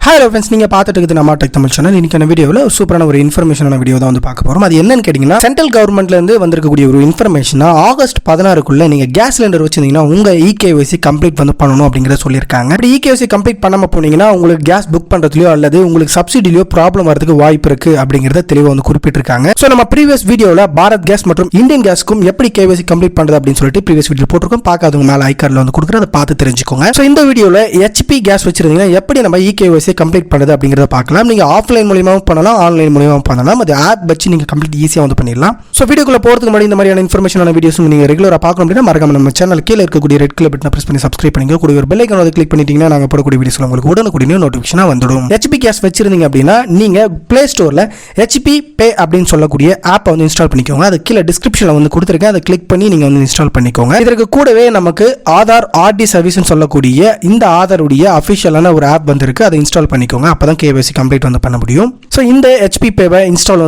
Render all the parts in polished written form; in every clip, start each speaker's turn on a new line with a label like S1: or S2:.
S1: Hello friends, நீங்கள் பார்த்துட்டு இருக்குது நம்ம டெக் தமிழ் சேனல். இன்னைக்கான வீடியோவில் சூப்பரான ஒரு இன்ஃபர்மேஷனான வீடியோ தான் வந்து பார்க்க போகிறோம். அது என்னன்னு கேட்டிங்கன்னா, சென்ட்ரல் கவர்மெண்ட்லேருந்து வந்திருக்கக்கூடிய ஒரு இன்ஃபர்மேஷனாக ஆகஸ்ட் 16க்குள்ளே நீங்கள் கேஸ் சிலிண்டர் வச்சிருந்தீங்கன்னா உங்கள் இகேஒய்சி கம்ப்ளீட் வந்து பண்ணணும் அப்படிங்கிறத சொல்லியிருக்காங்க. அப்படி இகேஒய்சி கம்ப்ளீட் பண்ணாமல் போனீங்கன்னா உங்களுக்கு கேஸ் புக் பண்ணுறதுலையோ அல்லது உங்களுக்கு சப்சிடிலையோ ப்ராப்ளம் வரதுக்கு வாய்ப்பு இருக்குது அப்படிங்கிறத தெளிவாக வந்து குறிப்பிட்டிருக்காங்க. ஸோ நம்ம ப்ரீவியஸ் வீடியோவில் பாரத் கேஸ் மற்றும் இந்தியன் கேஸ்க்கும் எப்படி கேஒய்சி கம்ப்ளீட் பண்ணுறது அப்படின்னு சொல்லிட்டு ப்ரீவியஸ் வீடியோ போட்டிருக்கோம். பார்க்காதவங்க மேலே ஐக்கார்டில் வந்து கொடுக்குற அதை பார்த்து தெரிஞ்சுக்கோங்க. ஸோ இந்த வீடியோவில் ஹெச்பி கேஸ் வச்சிருந்தீங்கன்னா எப்படி நம்ம இகேஒய்சி கம்ப்ளீட் பண்ணுறது அப்படிங்கிறத பார்க்கலாம். நீங்க ஆஃப்லைன் மூலமாவும் பண்ணலாம், ஆன்லைன் மூலமாவும் பண்ணலாம். அது ஆப் வச்சு நீங்க கம்ப்ளீட் ஈஸியா வந்து பண்ணிடலாம். ஸோ வீடியோக்குள்ள போறதுக்கு முன்னாடி இந்த மாதிரியான இன்ஃபர்மேஷனான வீடியோஸ் நீங்க ரெகுலரா பார்க்கணும் அப்படின்னா மறக்காம நம்ம சேனல் கீழே இருக்கக்கூடிய ரெட் கலர் பட்டனை பிரஸ் பண்ணி சப்ஸ்கிரைப் பண்ணிங்க. கூட ஒரு பெல் ஐகான் வந்து கிளிக் பண்ணிட்டீங்கன்னா நாங்க போடக்கூடிய வீடியோஸ்ல உங்களுக்கு உடனுக்குடனே நோட்டிஃபிகேஷனா வந்துடும். ஹெச்பி கேஸ் வச்சிருந்தீங்க அப்படின்னா நீங்க பிளே ஸ்டோர்ல ஹெச்பி பே அப்படின்னு சொல்லக்கூடிய ஆப்பை வந்து இன்ஸ்டால் பண்ணிக்கோங்க. அது கீழே டிஸ்கிரிப்ஷன்ல வந்து கொடுத்துருக்கேன். அதை கிளிக் பண்ணி நீங்க வந்து இன்ஸ்டால் பண்ணிக்கோங்க. இதற்கு கூடவே நமக்கு ஆதார் ஆர்டி சர்வீஸ் சொல்லக்கூடிய இந்த ஆதாருடைய அஃபிஷியலான ஒரு ஆப் வந்து இருக்கு. அதை இன்ஸ்டால் பண்ணிக்கோங்க. அப்பதான் கேஒய்சி கம்ப்ளீட் வந்து பண்ண முடியும். ஸோ இந்த ஹெச்பி பேவை இன்ஸ்டால்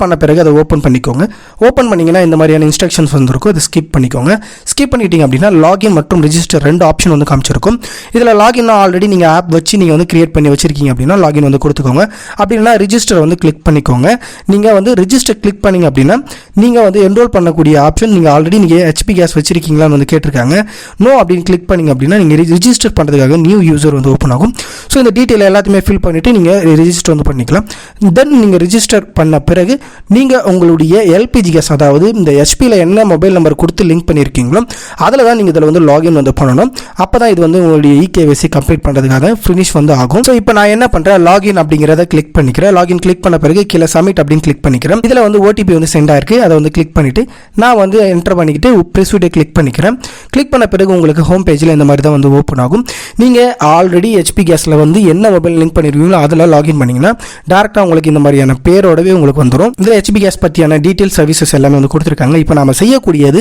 S1: பண்ண பிறகு அதை ஓப்பன் பண்ணிக்கோங்க. ஓப்பன் பண்ணீங்கன்னா இந்த மாதிரியான இன்ஸ்ட்ரக்ஷன்ஸ் வந்துருக்கும். அதை ஸ்கிப் பண்ணிக்கோங்க. ஸ்கிப் பண்ணிட்டீங்க அப்படின்னா லாகின் மற்றும் ரெஜிஸ்டர் ரெண்டு ஆப்ஷன் வந்து காமிச்சிருக்கும். இதில் லாகின் ஆல்ரெடி நீங்கள் ஆப் வச்சு நீங்கள் வந்து கிரியேட் பண்ணி வச்சிருக்கீங்க அப்படின்னா லாகின் வந்து கொடுத்துக்கோங்க. அப்படின்னா ரிஜிஸ்டர் வந்து கிளிக் பண்ணிக்கோங்க. நீங்கள் வந்து ரிஜிஸ்டர் கிளிக் பண்ணீங்க அப்படின்னா நீங்கள் வந்து என்ரோல் பண்ணக்கூடிய ஆப்ஷன் நீங்கள் ஆல்ரெடி நீங்கள் ஹெச்பி கேஸ் வச்சிருக்கீங்களான்னு வந்து கேட்டிருக்காங்க. நோ அப்படின்னு கிளிக் பண்ணீங்க அப்படின்னா நீங்கள் ரிஜிஸ்டர் பண்ணுறதுக்காக நியூ யூசர் வந்து ஓப்பன் ஆகும். ஸோ இந்த டீட்டெயில் எல்லாத்தையுமே ஃபில் பண்ணிவிட்டு நீங்கள் ரிஜிஸ்டர் வந்து பண்ணிக்கலாம். தென் நீங்கள் ரிஜிஸ்டர் பண்ண பிறகு நீங்கள் உங்களுடைய எல்பிஜி கேஸ், அதாவது இந்த ஹெச்பியில் என்ன மொபைல் நம்பர் கொடுத்து லிங்க் பண்ணியிருக்கீங்களோ அதில் தான் நீங்கள் இதில் வந்து லாகின் வந்து பண்ணணும். அப்போ தான் இது வந்து உங்களுடைய இகேஒய்சி கம்ப்ளீட் பண்ணுறதுக்காக ஃபினிஷ் வந்து ஆகும். ஸோ இப்போ நான் என்ன பண்ணுறேன், லாகின் அப்படிங்கிறத கிளிக் பண்ணிக்கிறேன். லாகின் கிளிக் பண்ண பிறகு கீழே சப்மிட் அப்படின்னு கிளிக் பண்ணிக்கிறேன். இதில் வந்து ஓடிபி வந்து சென்ட் ஆயிருக்கு. அதை வந்து கிளிக் பண்ணிவிட்டு நான் வந்து என்டர் பண்ணிக்கிட்டு ப்ரெஸ்விட்டை கிளிக் பண்ணிக்கிறேன். கிளிக் பண்ண பிறகு உங்களுக்கு ஹோம் பேஜில் இந்த மாதிரி தான் வந்து ஓப்பன் ஆகும். நீங்கள் ஆல்ரெடி ஹெச்பி கேஸில் வந்து என்ன மொபைல் லிங்க் பண்ணிருக்கீங்களோ அதில் லாகின் பண்ணிங்கன்னா டேரெக்டாக உங்களுக்கு இந்த மாதிரியான பேரோடவே உங்களுக்கு வந்துடும். இதில் ஹெச்பி கேஸ் பற்றியான டீட்டெயில் சர்வீசஸ் எல்லாமே வந்து கொடுத்துருக்காங்க. இப்போ நம்ம செய்யக்கூடியது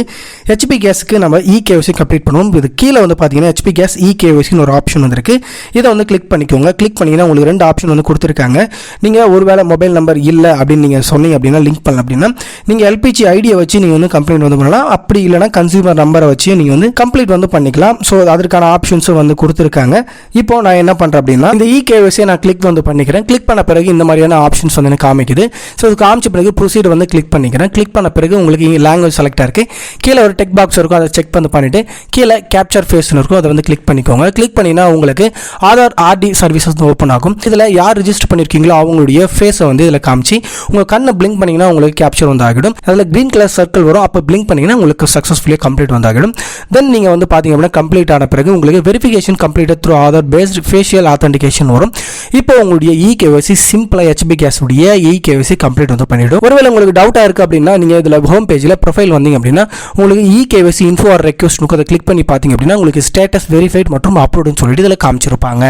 S1: ஹெச்பி கேஸுக்கு நம்ம இகேஒய்சி கம்ப்ளீட் பண்ணுவோம். இது கீழே வந்து பார்த்தீங்கன்னா ஹெச்பி கேஸ் இகேஒய்சின்னு ஒரு ஆப்ஷன் வந்துருக்கு. இதை வந்து கிளிக் பண்ணிக்கோங்க. கிளிக் பண்ணிங்கன்னா உங்களுக்கு ரெண்டு ஆப்ஷன் வந்து கொடுத்துருக்காங்க. நீங்கள் ஒருவேளை மொபைல் நம்பர் இல்லை அப்படின்னு நீங்கள் சொன்னீங்க அப்படின்னா லிங்க் பண்ணல அப்படின்னா நீங்கள் எல்பிஜி ஐடியை வச்சு நீங்கள் வந்து கம்ப்ளைண்ட் வந்து பண்ணலாம். அப்படி இல்லைனா கன்சியூமர் நம்பரை வச்சு நீங்கள் வந்து கம்ப்ளீட் வந்து பண்ணிக்கலாம். ஸோ அதற்கான ஆப்ஷன்ஸும் வந்து கொடுத்துருக்காங்க. இப்போ நான் என்ன பண்ணுறேன் அப்படின்னா இந்த இகேஒய்சியை நான் கிளிக் வந்து பண்ணிக்கிறேன். கிளிக் பண்ண பிறகு இந்த மாதிரியான ஆப்ஷன்ஸ் வந்து எனக்கு காமிக்குது. ஸோ இது காமிச்ச பிறகு ப்ரொசீட் வந்து கிளிக் பண்ணிக்கிறேன். கிளிக் பண்ண பிறகு உங்களுக்கு லாங்குவேஜ் செலக்ட் ஆயிருக்கு. கீழே ஒரு டெக் பாக்ஸ் இருக்கும். அதை செக் வந்து பண்ணிட்டு கீழே கேப்சர் ஃபேஸ்னு இருக்கும். அதை வந்து கிளிக் பண்ணிக்கோங்க. கிளிக் பண்ணினா உங்களுக்கு ஆதார் ஆர்டி சர்வீசஸ் வந்து ஓப்பன் ஆகும். இதில் யார் ரிஜிஸ்டர் பண்ணியிருக்கீங்களோ அவங்களுடைய ஃபேஸை வந்து இதில் காமிச்சு உங்கள் கண்ணை பிளிங்க் பண்ணிங்கன்னா உங்களுக்கு கேப்சர் வந்து ஆகிடும். அதில் கிரீன் கலர் சர்க்கிள் வரும். அப்போ பிளிங்க் பண்ணிங்கன்னா உங்களுக்கு சக்ஸஸ்ஃபுல்லி கம்ப்ளீட் வந்து ஆகிடும். தென் நீங்கள் வந்து பார்த்தீங்க அப்படின்னா கம்ப்ளீட் ஆன பிறகு உங்களுக்கு verification completed through Aadhaar based facial authentication வரும். இப்போ உங்களுடைய இகேஒய்சி சிம்பிளா ஹெச்பி கேஸ் உடைய இகேஒய்சி கம்ப்ளீட் வந்து பண்ணிடும். ஒருவேளை உங்களுக்கு டவுட்டா இருக்கு அப்படின்னா நீங்க இதுல ஹோம் பேஜ்ல ப்ரொஃபைல் வந்தீங்க அப்படின்னா உங்களுக்கு இகேஒய்சி இன்ஃபோ ஆர் ரெக்வெஸ்ட் அதை கிளிக் பண்ணி பாத்தீங்க அப்படின்னா உங்களுக்கு ஸ்டேட்டஸ் வெரிஃபைட் மற்றும் அப்லோட்னு சொல்லிட்டு இதுல காமிச்சிருப்பாங்க.